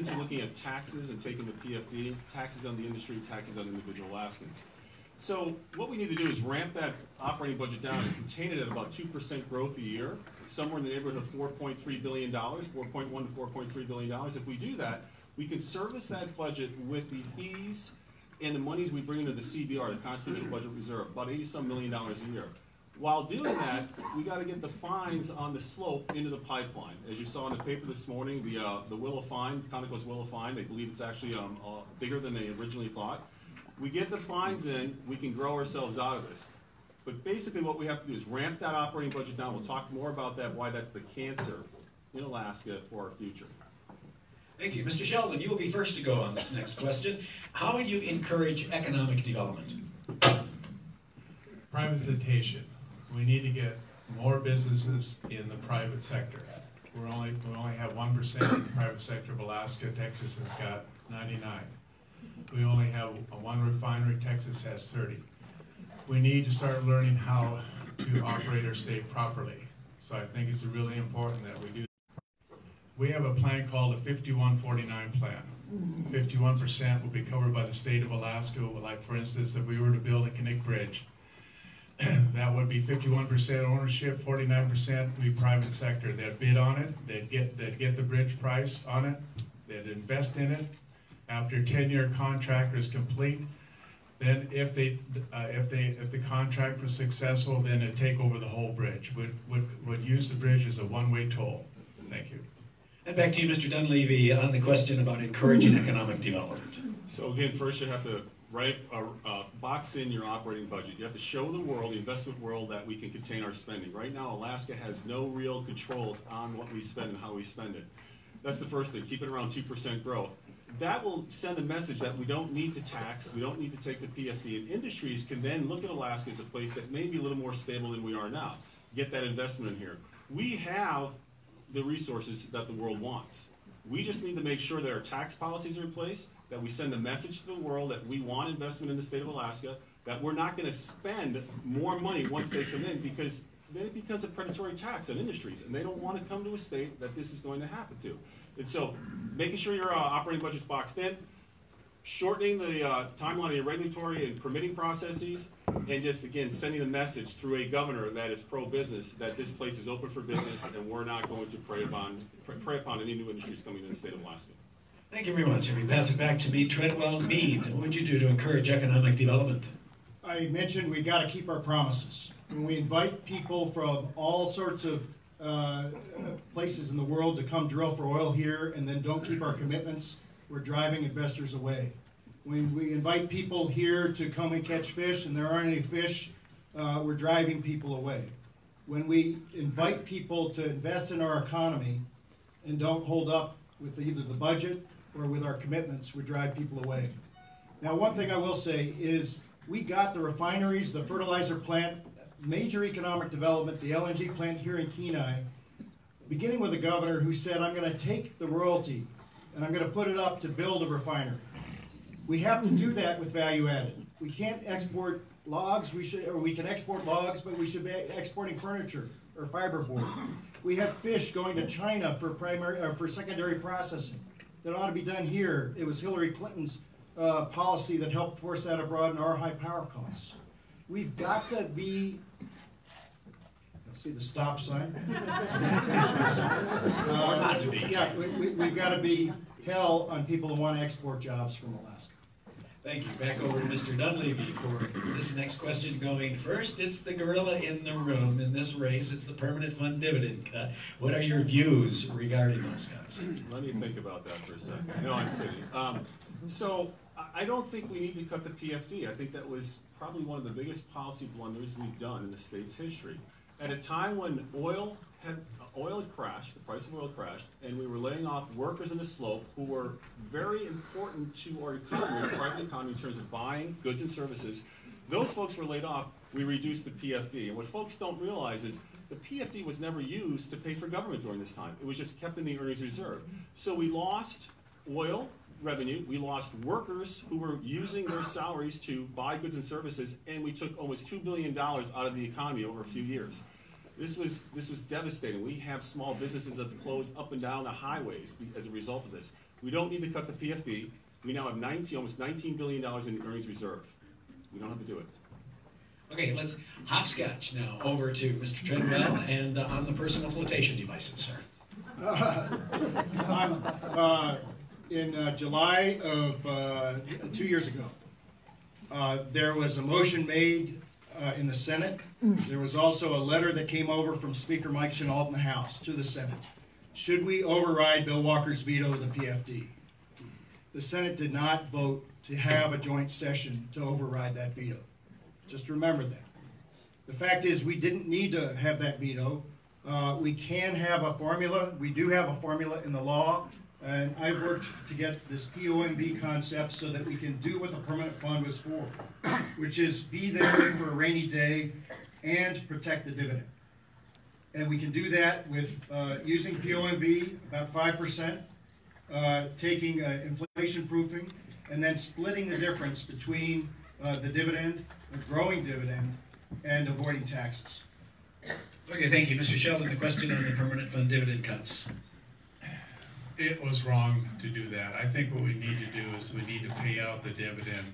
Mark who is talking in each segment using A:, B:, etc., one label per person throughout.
A: instance, you're looking at taxes and taking the PFD, taxes on the industry, taxes on individual Alaskans. So what we need to do is ramp that operating budget down and contain it at about 2% growth a year, somewhere in the neighborhood of $4.3 billion, $4.1 to $4.3 billion. If we do that, we can service that budget with the fees and the monies we bring into the CBR, the Constitutional Budget Reserve, about $80-some million a year. While doing that, we got to get the fines on the slope into the pipeline. As you saw in the paper this morning, the Willow fine, Conoco's Willow fine, they believe it's actually bigger than they originally thought. We get the fines in, we can grow ourselves out of this. But basically what we have to do is ramp that operating budget down. We'll talk more about that, why that's the cancer in Alaska for our future.
B: Thank you. Mr. Sheldon, you will be first to go on this next question. How would you encourage economic development?
C: Privatization. We need to get more businesses in the private sector. We only have 1% in the private sector of Alaska. Texas has got 99. We only have one refinery. Texas has 30. We need to start learning how to operate our state properly. So I think it's really important that we do. We have a plan called the 5149 plan. 51% will be covered by the state of Alaska. Like for instance, if we were to build a Knik Bridge, that would be 51% ownership, 49% would be private sector. They'd bid on it, they'd get the bridge price on it, they'd invest in it. After a 10-year contract is complete, then if the contract was successful, then they'd take over the whole bridge. Would use the bridge as a one-way toll. Thank you.
B: And back to you, Mr. Dunleavy, on the question about encouraging economic development.
A: So again, first you have to box in your operating budget. You have to show the world, the investment world, that we can contain our spending. Right now, Alaska has no real controls on what we spend and how we spend it. That's the first thing. Keep it around 2% growth. That will send a message that we don't need to tax, we don't need to take the PFD, and industries can then look at Alaska as a place that may be a little more stable than we are now. Get that investment in here. We have the resources that the world wants. We just need to make sure that our tax policies are in place, that we send a message to the world that we want investment in the state of Alaska, that we're not going to spend more money once they come in, because then it becomes a predatory tax on industries, and they don't want to come to a state that this is going to happen to. And so making sure your operating budget's boxed in, shortening the timeline of your regulatory and permitting processes, and just, again, sending a message through a governor that is pro-business, that this place is open for business and we're not going to prey upon any new industries coming in the state of Alaska.
B: Thank you very much. And we pass it back to me, Treadwell. Mead, what would you do to encourage economic development?
D: I mentioned we got to keep our promises. When we invite people from all sorts of places in the world to come drill for oil here and then don't keep our commitments, we're driving investors away. When we invite people here to come and catch fish and there aren't any fish, we're driving people away. When we invite people to invest in our economy and don't hold up with either the budget or with our commitments, we drive people away. Now, one thing I will say is we got the refineries, the fertilizer plant, major economic development, the LNG plant here in Kenai, beginning with a governor who said, I'm going to take the royalty and I'm going to put it up to build a refinery. We have to do that with value added. We can't export logs, we can export logs, but we should be exporting furniture or fiberboard. We have fish going to China for secondary processing that ought to be done here. It was Hillary Clinton's policy that helped force that abroad in our high power costs. We've got to be, see the stop sign?
B: Not to be.
D: Yeah, we've got to be hell on people who want to export jobs from Alaska.
B: Thank you. Back over to Mr. Dunleavy for this next question going first. It's the gorilla in the room in this race. It's the permanent fund dividend cut. What are your views regarding those cuts?
A: Let me think about that for a second. No, I'm kidding. So I don't think we need to cut the PFD. I think that was probably one of the biggest policy blunders we've done in the state's history. At a time when oil had crashed, the price of oil crashed, and we were laying off workers in the slope who were very important to our economy, our private economy, in terms of buying goods and services. Those folks were laid off. We reduced the PFD. And what folks don't realize is the PFD was never used to pay for government during this time. It was just kept in the earnings reserve. So we lost oil revenue, we lost workers who were using their salaries to buy goods and services, and we took almost $2 billion out of the economy over a few years. This was devastating. We have small businesses that have closed up and down the highways as a result of this. We don't need to cut the PFD. We now have almost $19 billion in earnings reserve. We don't have to do it.
B: Okay, let's hopscotch now over to Mr. Treadwell and on the personal flotation devices, sir.
D: In July of 2 years ago, there was a motion made in the Senate. There was also a letter that came over from Speaker Mike Chenault in the House to the Senate. Should we override Bill Walker's veto of the PFD? The Senate did not vote to have a joint session to override that veto. Just remember that. The fact is we didn't need to have that veto. We can have a formula. We do have a formula in the law. And I've worked to get this POMV concept so that we can do what the permanent fund was for, which is be there for a rainy day and protect the dividend. And we can do that with using POMV, about 5%, taking inflation proofing, and then splitting the difference between the dividend, the growing dividend, and avoiding taxes.
B: Okay, thank you. Mr. Sheldon, the question on the permanent fund dividend cuts.
C: It was wrong to do that. I think what we need to do is we need to pay out the dividend.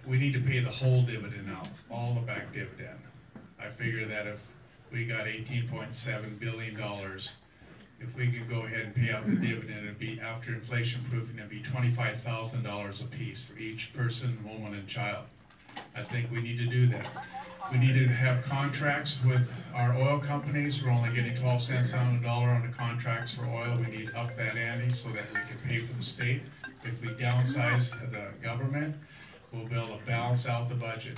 C: We need to pay the whole dividend out, all the back dividend. I figure that if we got $18.7 billion, if we could go ahead and pay out the dividend, it'd be, after inflation proofing, it'd be $25,000 a piece for each person, woman, and child. I think we need to do that. We need to have contracts with our oil companies. We're only getting 12 cents on the dollar on the contracts for oil. We need to up that ante so that we can pay for the state. If we downsize the government, we'll be able to balance out the budget.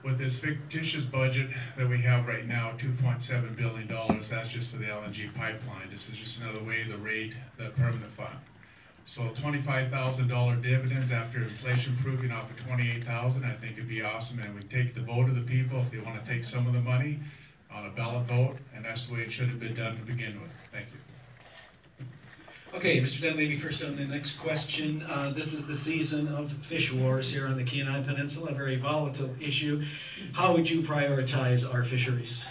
C: With this fictitious budget that we have right now, $2.7 billion, that's just for the LNG pipeline. This is just another way to raid the permanent fund. So $25,000 dividends after inflation proofing off of $28,000, I think it'd be awesome. And we take the vote of the people if they want to take some of the money on a ballot vote, and that's the way it should have been done to begin with. Thank you.
B: Okay, Mr. Dunleavy, first on the next question. This is the season of fish wars here on the Kenai Peninsula, a very volatile issue. How would you prioritize our fisheries?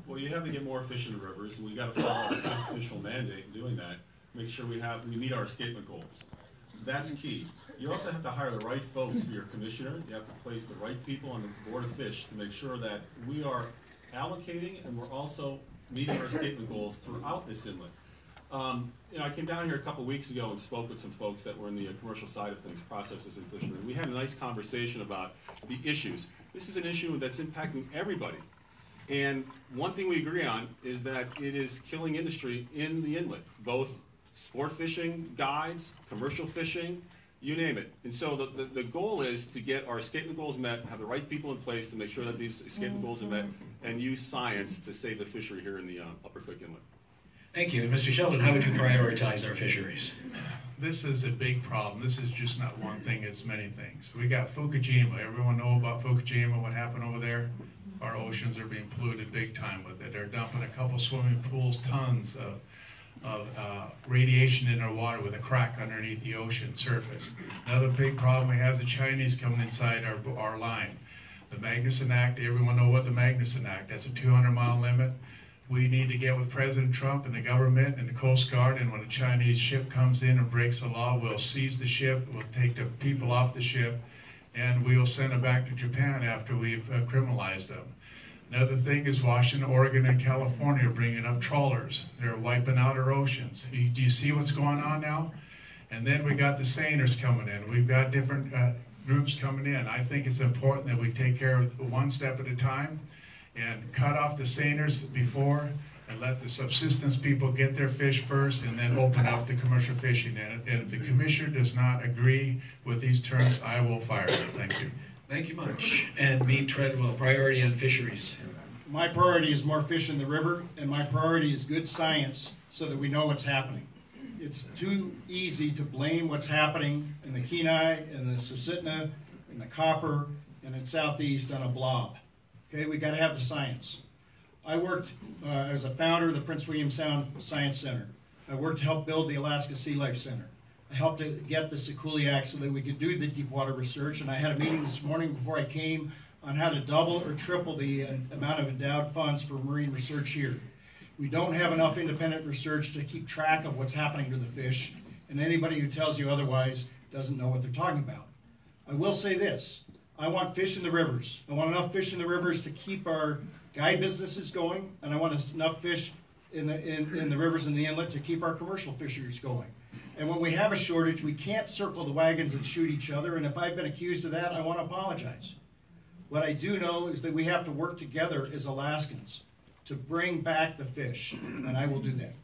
A: Well, you have to get more fish in the rivers, and we got to follow our constitutional mandate in doing that. Make sure we meet our escapement goals. That's key. You also have to hire the right folks for your commissioner. You have to place the right people on the Board of Fish to make sure that we are allocating and we're also meeting our escapement goals throughout this inlet. I came down here a couple weeks ago and spoke with some folks that were in the commercial side of things, processors and fishermen. We had a nice conversation about the issues. This is an issue that's impacting everybody. And one thing we agree on is that it is killing industry in the inlet, both sport fishing, guides, commercial fishing, you name it. And so the goal is to get our escapement goals met, have the right people in place to make sure that these escapement goals are met, and use science to save the fishery here in the Upper Creek Inlet.
B: Thank you. And Mr. Sheldon, how would you prioritize our fisheries?
C: This is a big problem. This is just not one thing, it's many things. We got Fukushima. Everyone know about Fukushima, what happened over there? Our oceans are being polluted big time with it. They're dumping a couple swimming pools, tons of radiation in our water with a crack underneath the ocean surface. Another big problem we have is the Chinese coming inside our line. The Magnuson Act, everyone know what the Magnuson Act, that's a 200-mile limit. We need to get with President Trump and the government and the Coast Guard, and when a Chinese ship comes in and breaks the law, we'll seize the ship, we'll take the people off the ship, and we'll send them back to Japan after we've criminalized them. Another thing is Washington, Oregon, and California are bringing up trawlers. They're wiping out our oceans. Do you see what's going on now? And then we got the seiners coming in. We've got different groups coming in. I think it's important that we take care of one step at a time and cut off the seiners before and let the subsistence people get their fish first and then open up the commercial fishing. And if the commissioner does not agree with these terms, I will fire him. Thank you.
B: Thank you much. And Meade Treadwell, priority on fisheries.
D: My priority is more fish in the river, and my priority is good science so that we know what's happening. It's too easy to blame what's happening in the Kenai, in the Soldotna, in the Copper, and in Southeast on a blob. Okay, we got to have the science. I worked as a founder of the Prince William Sound Science Center. I worked to help build the Alaska Sea Life Center. I helped to get the Sikuliak so that we could do the deep water research, and I had a meeting this morning before I came on how to double or triple the amount of endowed funds for marine research here. We don't have enough independent research to keep track of what's happening to the fish, and anybody who tells you otherwise doesn't know what they're talking about. I will say this, I want fish in the rivers. I want enough fish in the rivers to keep our guide businesses going, and I want enough fish in the rivers and the inlet to keep our commercial fisheries going. And when we have a shortage, we can't circle the wagons and shoot each other, and if I've been accused of that, I want to apologize. What I do know is that we have to work together as Alaskans to bring back the fish, and I will do that.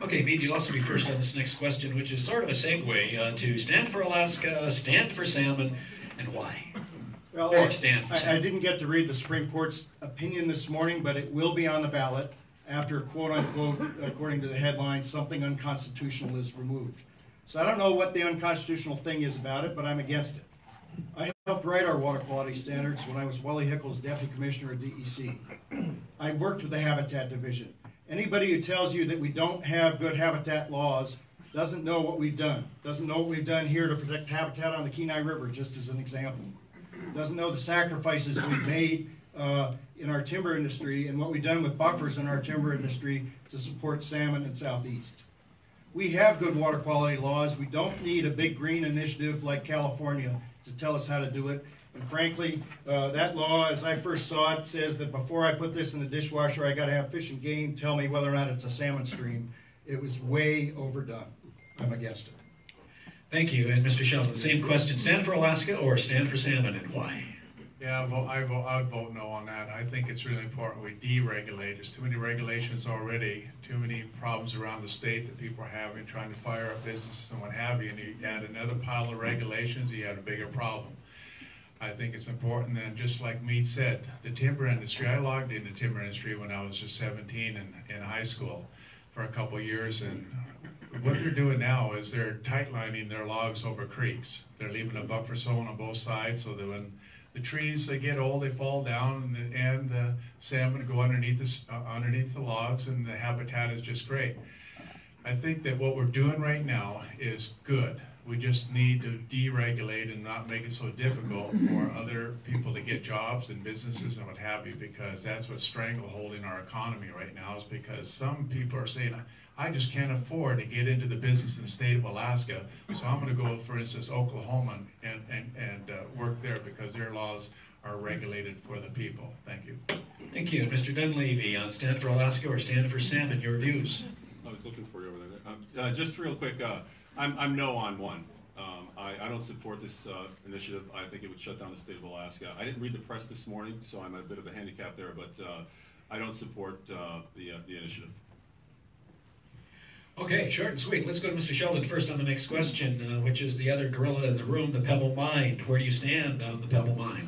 B: Okay, Meade, you'll also be first on this next question, which is sort of a segue to Stand for Alaska, Stand for Salmon, and why?
D: Well,
B: Or stand for
D: I
B: salmon.
D: didn't get to read the Supreme Court's opinion this morning, but it will be on the ballot after, quote unquote, according to the headline, something unconstitutional is removed. So I don't know what the unconstitutional thing is about it, but I'm against it. I helped write our water quality standards when I was Wally Hickle's deputy commissioner at DEC. I worked with the Habitat Division. Anybody who tells you that we don't have good habitat laws doesn't know what we've done. Doesn't know what we've done here to protect habitat on the Kenai River, just as an example. Doesn't know the sacrifices we've made in our timber industry and what we've done with buffers in our timber industry to support salmon in Southeast. We have good water quality laws. We don't need a big green initiative like California to tell us how to do it. And frankly, that law, as I first saw it, says that before I put this in the dishwasher, I got to have Fish and Game tell me whether or not it's a salmon stream. It was way overdone. I'm against it.
B: Thank you. And Mr. Sheldon, same question. Stand for Alaska or stand for salmon, and why?
C: Yeah, I would vote no on that. I think it's really important we deregulate. There's too many regulations already, too many problems around the state that people are having, trying to fire up businesses and what have you, and you add another pile of regulations, you have a bigger problem. I think it's important, and just like Meade said, the timber industry, I logged in the timber industry when I was just 17 in high school for a couple of years, and what they're doing now is they're tightlining their logs over creeks. They're leaving a buffer zone on both sides so that when the trees, they get old, they fall down, and the salmon go underneath the logs, and the habitat is just great. I think that what we're doing right now is good. We just need to deregulate and not make it so difficult for other people to get jobs and businesses and what have you, because that's what's strangleholding our economy right now, is because some people are saying, I just can't afford to get into the business in the state of Alaska, so I'm going to go, for instance, Oklahoma and work there because their laws are regulated for the people. Thank you.
B: Thank you. Mr. Dunleavy, on Stand for Alaska or Stand for Salmon, your views?
A: I was looking for you over there. Just real quick, I'm no on one. I don't support this initiative. I think it would shut down the state of Alaska. I didn't read the press this morning, so I'm at a bit of a handicap there, but I don't support the initiative.
B: Okay, short and sweet. Let's go to Mr. Sheldon first on the next question, which is the other gorilla in the room, the Pebble Mine. Where do you stand on the Pebble Mine?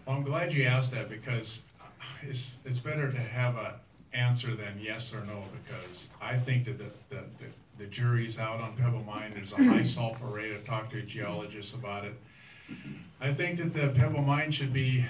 C: Well, I'm glad you asked that, because it's better to have an answer than yes or no, because I think that the jury's out on Pebble Mine. There's a high sulfur rate. I've talked to a geologist about it. I think that the Pebble Mine should be